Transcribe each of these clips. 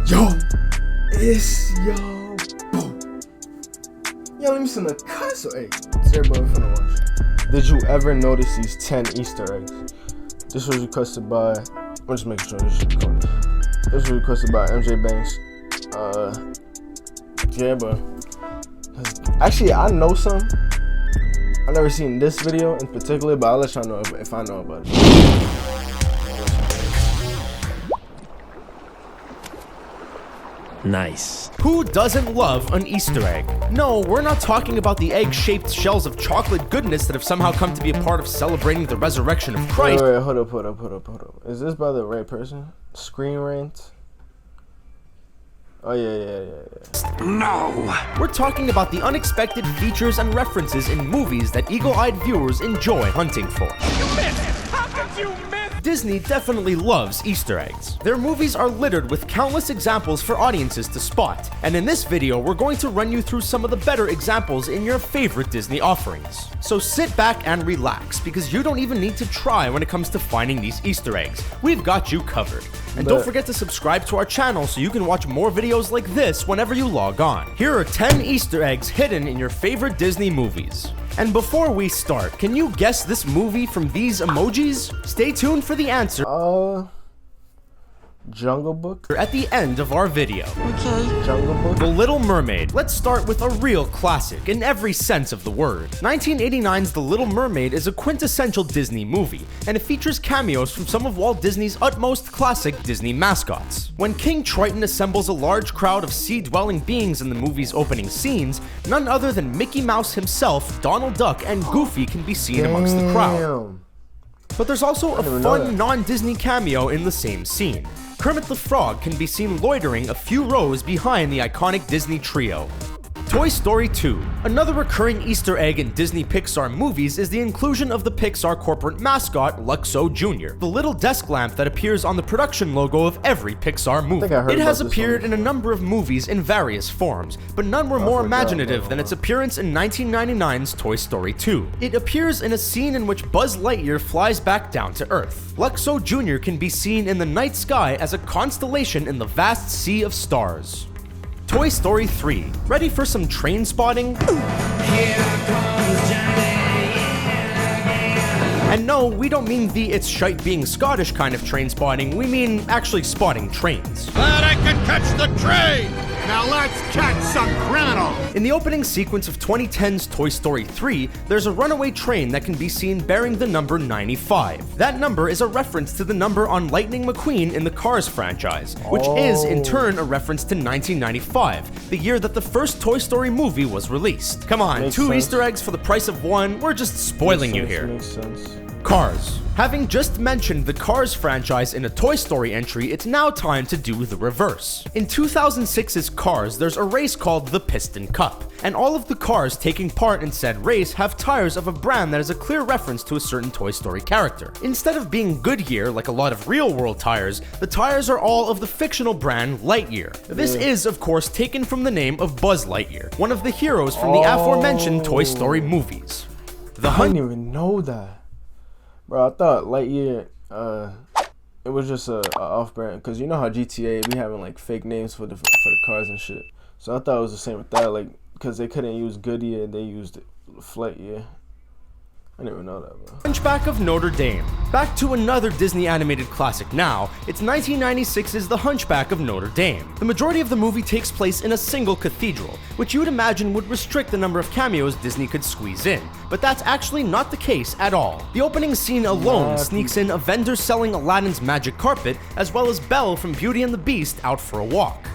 Yo, it's yo. Boom. Yo, let me send a cut. So, hey, it's everybody finna watch. Did you ever notice these 10 Easter eggs? This was requested by. I'm just making sure this shit comes. This was requested by MJ Banks. Yeah, but actually, I know some. I've never seen this video in particular, but I'll let y'all know if I know about it. Nice. Who doesn't love an Easter egg? No, we're not talking about the egg-shaped shells of chocolate goodness that have somehow come to be a part of celebrating the resurrection of Christ. Wait, hold up. Is this by the right person? Screen Rant? Oh, yeah. No! We're talking about the unexpected features and references in movies that eagle-eyed viewers enjoy hunting for. You missed! How could you miss? Disney definitely loves Easter eggs. Their movies are littered with countless examples for audiences to spot, and in this video, we're going to run you through some of the better examples in your favorite Disney offerings. So sit back and relax, because you don't even need to try when it comes to finding these Easter eggs. We've got you covered. And don't forget to subscribe to our channel so you can watch more videos like this whenever you log on. Here are 10 Easter eggs hidden in your favorite Disney movies. And before we start, can you guess this movie from these emojis? Stay tuned for the answer. Jungle Book? At the end of our video. Okay. Jungle Book? The Little Mermaid. Let's start with a real classic in every sense of the word. 1989's The Little Mermaid is a quintessential Disney movie, and it features cameos from some of Walt Disney's utmost classic Disney mascots. When King Triton assembles a large crowd of sea-dwelling beings in the movie's opening scenes, none other than Mickey Mouse himself, Donald Duck, and Goofy can be seen amongst the crowd. But there's also a fun non-Disney cameo in the same scene. Kermit the Frog can be seen loitering a few rows behind the iconic Disney trio. Toy Story 2. Another recurring Easter egg in Disney Pixar movies is the inclusion of the Pixar corporate mascot, Luxo Jr., the little desk lamp that appears on the production logo of every Pixar movie. It has appeared in a number of movies in various forms, but none were more imaginative than its appearance in 1999's Toy Story 2. It appears in a scene in which Buzz Lightyear flies back down to Earth. Luxo Jr. can be seen in the night sky as a constellation in the vast sea of stars. Toy Story 3. Ready for some train spotting? Here comes Johnny. And no, we don't mean the it's shite being Scottish kind of train spotting, we mean actually spotting trains. Glad I can catch the train! Now let's catch some criminals! In the opening sequence of 2010's Toy Story 3, there's a runaway train that can be seen bearing the number 95. That number is a reference to the number on Lightning McQueen in the Cars franchise, which is in turn a reference to 1995, the year that the first Toy Story movie was released. Come on, two Easter eggs for the price of one, we're just spoiling you here. Makes sense. Cars. Having just mentioned the Cars franchise in a Toy Story entry, it's now time to do the reverse. In 2006's Cars, there's a race called the Piston Cup, and all of the cars taking part in said race have tires of a brand that is a clear reference to a certain Toy Story character. Instead of being Goodyear like a lot of real-world tires, the tires are all of the fictional brand Lightyear. This is, of course, taken from the name of Buzz Lightyear, one of the heroes from the aforementioned Toy Story movies. I didn't even know that. Bro, I thought Lightyear, it was just a off-brand, because you know how GTA be having like fake names for the cars and shit. So I thought it was the same with that, like, because they couldn't use Goodyear, they used Lightyear. I didn't even know that, bro. Hunchback of Notre Dame. Back to another Disney animated classic now, it's 1996's The Hunchback of Notre Dame. The majority of the movie takes place in a single cathedral, which you would imagine would restrict the number of cameos Disney could squeeze in, but that's actually not the case at all. The opening scene alone sneaks in a vendor selling Aladdin's magic carpet, as well as Belle from Beauty and the Beast out for a walk.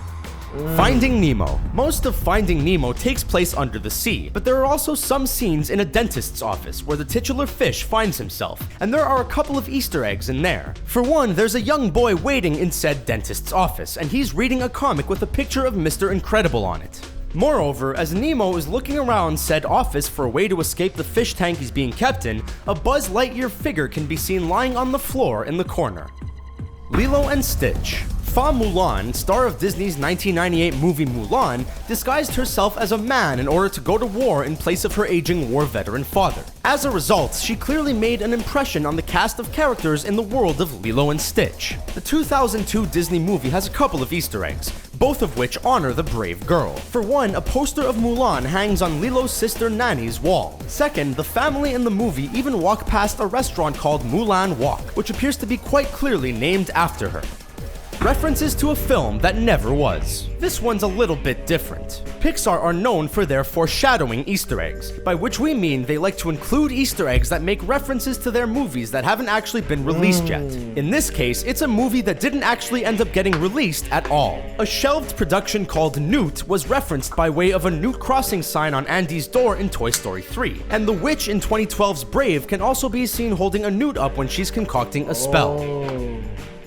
Finding Nemo. Most of Finding Nemo takes place under the sea, but there are also some scenes in a dentist's office where the titular fish finds himself, and there are a couple of Easter eggs in there. For one, there's a young boy waiting in said dentist's office, and he's reading a comic with a picture of Mr. Incredible on it. Moreover, as Nemo is looking around said office for a way to escape the fish tank he's being kept in, a Buzz Lightyear figure can be seen lying on the floor in the corner. Lilo and Stitch. Fa Mulan, star of Disney's 1998 movie Mulan, disguised herself as a man in order to go to war in place of her aging war veteran father. As a result, she clearly made an impression on the cast of characters in the world of Lilo and Stitch. The 2002 Disney movie has a couple of Easter eggs, both of which honor the brave girl. For one, a poster of Mulan hangs on Lilo's sister Nani's wall. Second, the family in the movie even walk past a restaurant called Mulan Walk, which appears to be quite clearly named after her. References to a film that never was. This one's a little bit different. Pixar are known for their foreshadowing Easter eggs, by which we mean they like to include Easter eggs that make references to their movies that haven't actually been released yet. In this case, it's a movie that didn't actually end up getting released at all. A shelved production called Newt was referenced by way of a Newt crossing sign on Andy's door in Toy Story 3, and the witch in 2012's Brave can also be seen holding a newt up when she's concocting a spell.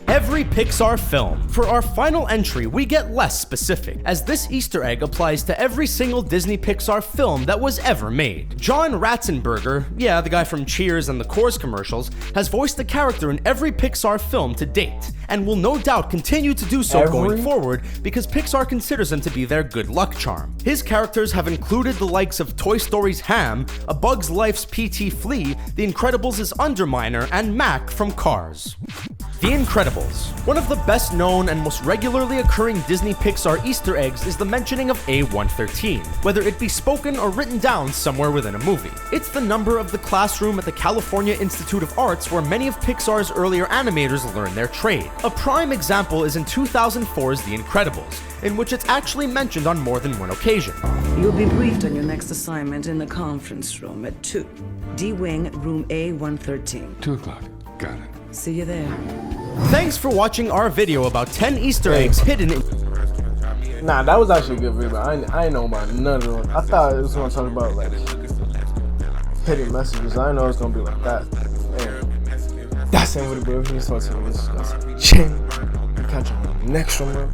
Every Pixar film. For our final entry, we get less specific, as this Easter egg applies to every single Disney Pixar film that was ever made. John Ratzenberger, yeah, the guy from Cheers and the Coors commercials, has voiced a character in every Pixar film to date, and will no doubt continue to do so going forward because Pixar considers him to be their good luck charm. His characters have included the likes of Toy Story's Ham, A Bug's Life's P.T. Flea, The Incredibles' Underminer, and Mac from Cars. The Incredibles. One of the best known and most regularly occurring Disney Pixar Easter eggs is the mentioning of A113, whether it be spoken or written down somewhere within a movie. It's the number of the classroom at the California Institute of Arts where many of Pixar's earlier animators learned their trade. A prime example is in 2004's The Incredibles, in which it's actually mentioned on more than one occasion. You'll be briefed on your next assignment in the conference room at 2. D-Wing, room A113. 2 o'clock. Got it. See you there. Thanks for watching our video about 10 Easter eggs hidden in... Nah, that was actually a good video. I ain't know about none of them. I thought it was gonna talk about like hidden messages. I didn't know it was gonna be like that. Man. That's it with the bro. If you just want to see this, catch you on the next one, bro.